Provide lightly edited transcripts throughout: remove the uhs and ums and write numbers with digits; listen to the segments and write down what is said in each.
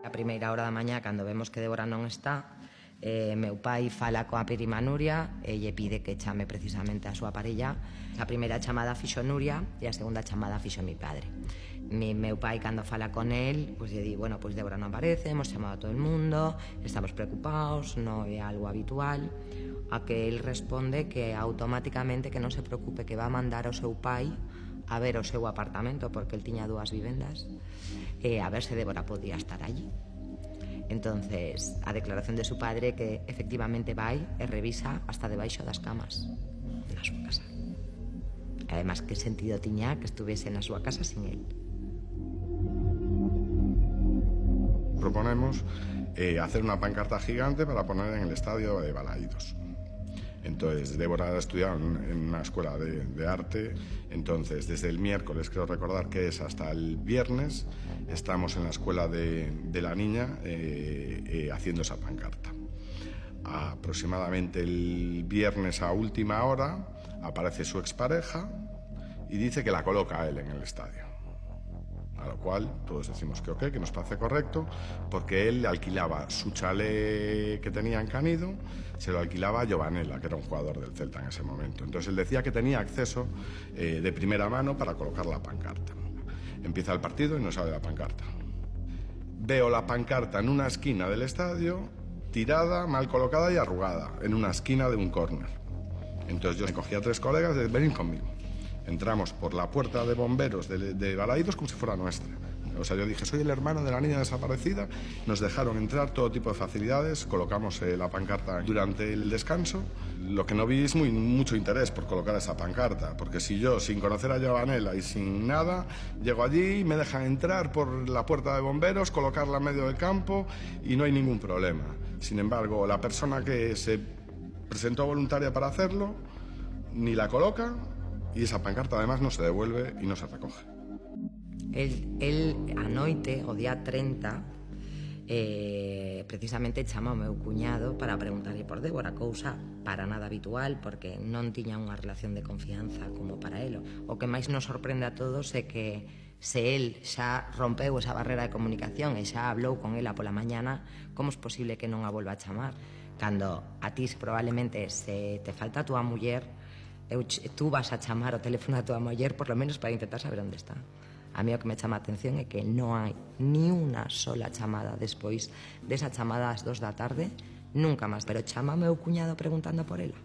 A primeira hora da mañá, cando vemos que Débora non está, meu pai fala coa prima Nuria e lle pide que chame precisamente a súa parella. A primeira chamada fixo Nuria e a segunda chamada fixo mi padre. Meu pai, cando fala con él, pues lle di, bueno, pues Débora non aparece, hemos chamado a todo el mundo, estamos preocupados, non é algo habitual. A que él responde que automáticamente que non se preocupe, que va a mandar ao seu pai a ver o seu apartamento, porque el tiña 2 vivendas, a ver se Débora podía estar allí. Entonces, a declaración de su padre que efectivamente vai e revisa hasta debaixo das camas na súa casa. Además, que sentido tiña que estuviese na súa casa sin él? Proponemos hacer una pancarta gigante para poner en el estadio de Balaídos. Entonces, Débora ha estudiado en una escuela de arte, entonces desde el miércoles, creo recordar que es hasta el viernes, estamos en la escuela de la niña haciendo esa pancarta. Aproximadamente el viernes a última hora aparece su expareja y dice que la coloca a él en el estadio. A lo cual todos decimos que ok, que nos parece correcto, porque él alquilaba su chalet que tenía en Canido, se lo alquilaba a Giovanella, que era un jugador del Celta en ese momento. Entonces él decía que tenía acceso de primera mano para colocar la pancarta. Empieza el partido y no sale la pancarta. Veo la pancarta en una esquina del estadio, tirada, mal colocada y arrugada, en una esquina de un córner. Entonces yo me cogí a 3 colegas de venir conmigo. Entramos por la puerta de bomberos de Balaídos como si fuera nuestra. O sea, yo dije, soy el hermano de la niña desaparecida. Nos dejaron entrar, todo tipo de facilidades. Colocamos la pancarta durante el descanso. Lo que no vi es mucho interés por colocar esa pancarta. Porque si yo, sin conocer a Giovanella y sin nada, llego allí, me dejan entrar por la puerta de bomberos, colocarla en medio del campo y no hay ningún problema. Sin embargo, la persona que se presentó voluntaria para hacerlo, ni la coloca, y esa pancarta además no se devuelve y no se recoge. El a noite, o día 30, precisamente chama ao meu cuñado para preguntarlle por Débora, cousa para nada habitual, porque non tiña unha relación de confianza como para elo. O que máis nos sorprende a todos é que se el xa rompeu esa barrera de comunicación e xa hablou con ela pola mañana, como é posible que non a volva a chamar? Cando a ti probablemente se te falta a túa muller, tú vas a chamar o teléfono a túa muller por lo menos para intentar saber onde está. A mí o que me chama a atención é que non hai ni unha sola chamada despois desa chamada ás 2 da tarde, nunca máis, pero chama meu cuñado preguntando por ela.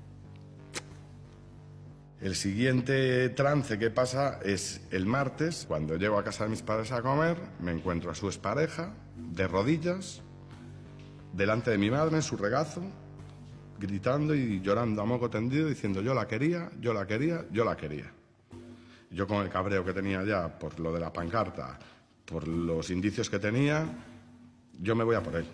El siguiente trance que pasa es el martes, cuando llego a casa de mis padres a comer, me encuentro a su expareja, de rodillas, delante de mi madre en su regazo, gritando y llorando a moco tendido, diciendo yo la quería, yo la quería, yo la quería. Yo con el cabreo que tenía ya por lo de la pancarta, por los indicios que tenía, yo me voy a por él.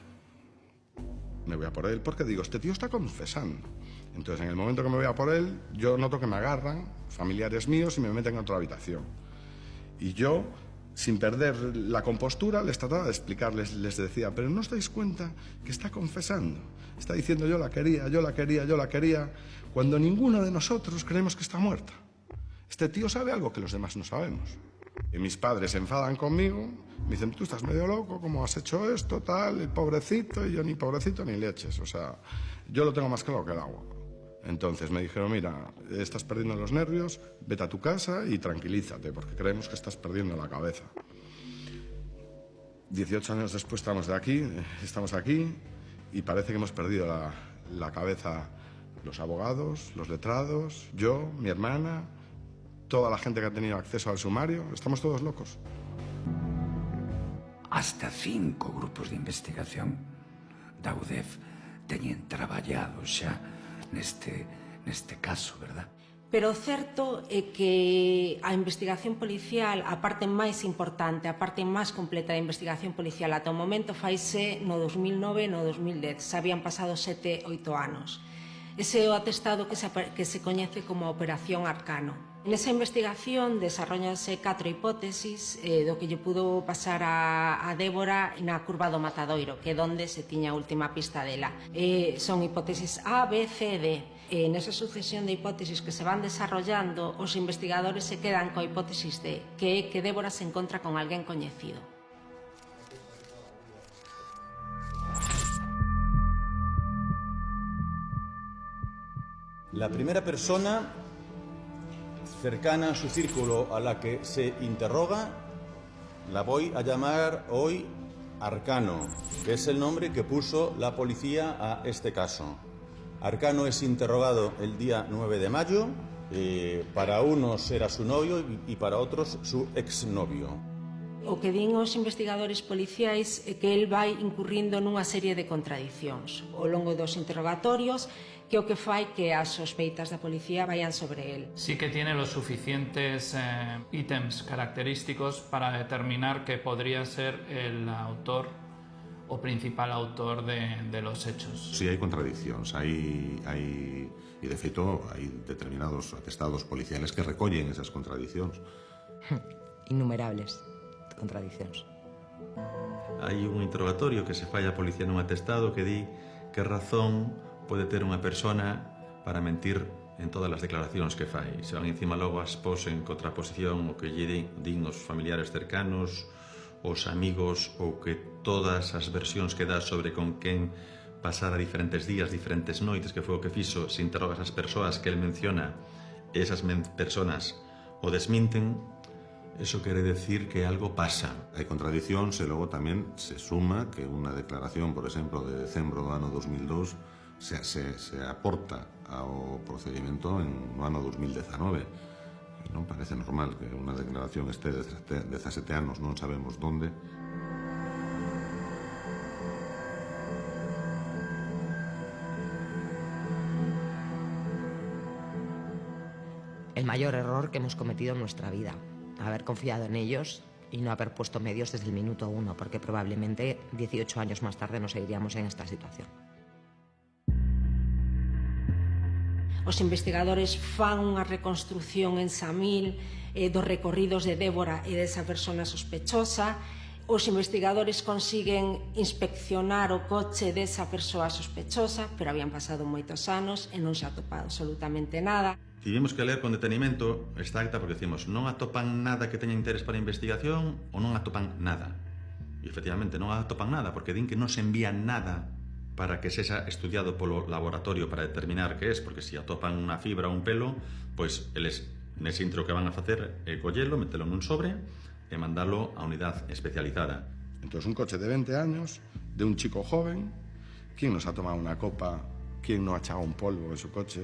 Me voy a por él porque digo, este tío está confesando. Entonces en el momento que me voy a por él, yo noto que me agarran familiares míos y me meten en otra habitación. Y yo, sin perder la compostura, les trataba de explicarles, les decía, pero ¿no os dais cuenta que está confesando? Está diciendo yo la quería, yo la quería, yo la quería, cuando ninguno de nosotros creemos que está muerta. Este tío sabe algo que los demás no sabemos. Y mis padres se enfadan conmigo, me dicen, tú estás medio loco, ¿cómo has hecho esto, tal, el pobrecito? Y yo ni pobrecito ni leches, o sea, yo lo tengo más claro que el agua. Entonces me dijeron, mira, estás perdiendo los nervios, vete a tu casa y tranquilízate, porque creemos que estás perdiendo la cabeza. 18 años después estamos aquí, y parece que hemos perdido la cabeza los abogados, los letrados, yo, mi hermana, toda la gente que ha tenido acceso al sumario, estamos todos locos. Hasta 5 grupos de investigación da UDEF teñen traballado xa neste caso, verdad? Pero o certo é que a investigación policial, a parte máis importante, a parte máis completa da investigación policial ata o momento faise no 2009 e no 2010, xa habían pasado 7-8 anos. Ese é o atestado que se coñece como Operación Arcano. Nesa investigación desarrollanse 4 hipótesis do que lle pudo pasar a Débora na curva do Matadoiro, que é onde se tiña a última pista dela. Son hipótesis A, B, C e D. Nesa sucesión de hipótesis que se van desarrollando, os investigadores se quedan coa hipótesis D, que é que Débora se encontra con alguén coñecido. La primera persona cercana a su círculo a la que se interroga la voy a llamar hoy Arcano, que es el nombre que puso la policía a este caso. Arcano es interrogado el día 9 de mayo, para unos era su novio y para otros su exnovio. O que din os investigadores policiais é que el vai incurrindo nunha serie de contradicións ao longo dos interrogatorios, que o que fai que as sospeitas da policía vayan sobre él. Sí que tiene los suficientes ítems característicos para determinar que podría ser el autor o principal autor de los hechos. Sí, hai contradiccións, e de feito hai determinados atestados policiales que recollen esas contradiccións. Innumerables contradiccións. Hai un interrogatorio que se fai a policía nun atestado que di que razón pode ter unha persona para mentir en todas as declaracións que fai. Se van encima logo as pos en contraposición o que lle din os familiares cercanos, os amigos, ou que todas as versións que dá sobre con quen pasara diferentes días, diferentes noites, que foi o que fixo, se interrogas as persoas que el menciona, e esas persoas o desminten, eso quere decir que algo pasa. Hai contradiccións e logo tamén se suma que unha declaración, por exemplo, de decembro do ano 2002 se aporta ao procedimento no ano 2019. Non parece normal que unha declaración este de 17 anos non sabemos onde. El mayor error que hemos cometido en nuestra vida, haber confiado en ellos y no haber puesto medios desde el minuto 1, porque probablemente 18 años más tarde nos seguiríamos en esta situación. Os investigadores fan unha reconstrucción en Samil dos recorridos de Débora e desa persona sospechosa. Os investigadores consiguen inspeccionar o coche desa persoa sospechosa, pero habían pasado moitos anos e non se atopado absolutamente nada. Tivemos que ler con detenimento esta acta porque decimos non atopan nada que teña interés para a investigación ou non atopan nada. E efectivamente non atopan nada porque din que non se envía nada para que sexa estudiado polo laboratorio para determinar que es, porque se atopan unha fibra ou un pelo, pois eles nese intro que van a facer é collelo, metelo nun sobre e mandalo a unidade especializada. Entonces un coche de 20 años, de un chico joven, ¿quién nos ha tomado una copa? ¿Quién no ha echado un polvo en su coche?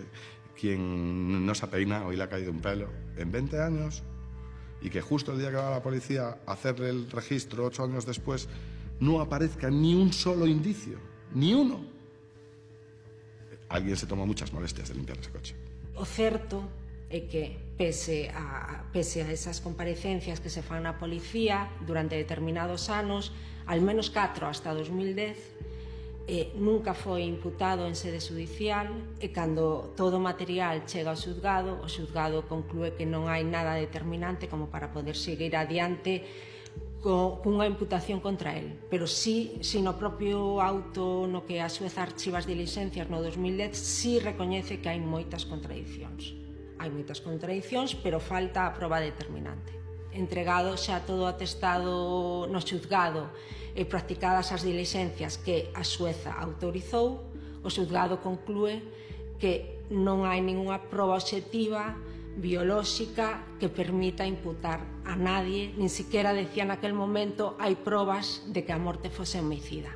¿Quién no se ha peinado y le ha caído un pelo? En 20 años, y que justo el día que va la policía a hacerle el registro 8 años después, no aparezca ni un solo indicio. Ni uno. Alguien se toma muchas molestias de limpiar ese coche. O certo é que, pese a esas comparecencias que se fan na policía durante determinados anos, al menos 4 hasta 2010, nunca foi imputado en sede judicial e cando todo o material chega ao xuzgado conclúe que non hai nada determinante como para poder seguir adiante cunha imputación contra el, pero sí no propio auto no que a xueza archiva as diligencias no 2010 sí recoñece que hai moitas contradicións. Hai moitas contradicións, pero falta a proba determinante. Entregado xa todo atestado no xuzgado e practicadas as diligencias que a xueza autorizou, o xuzgado conclúe que non hai ningunha proba obxectiva biolóxica que permita imputar a nadie, nin siquiera decía naquel momento hai probas de que a morte fose homicida.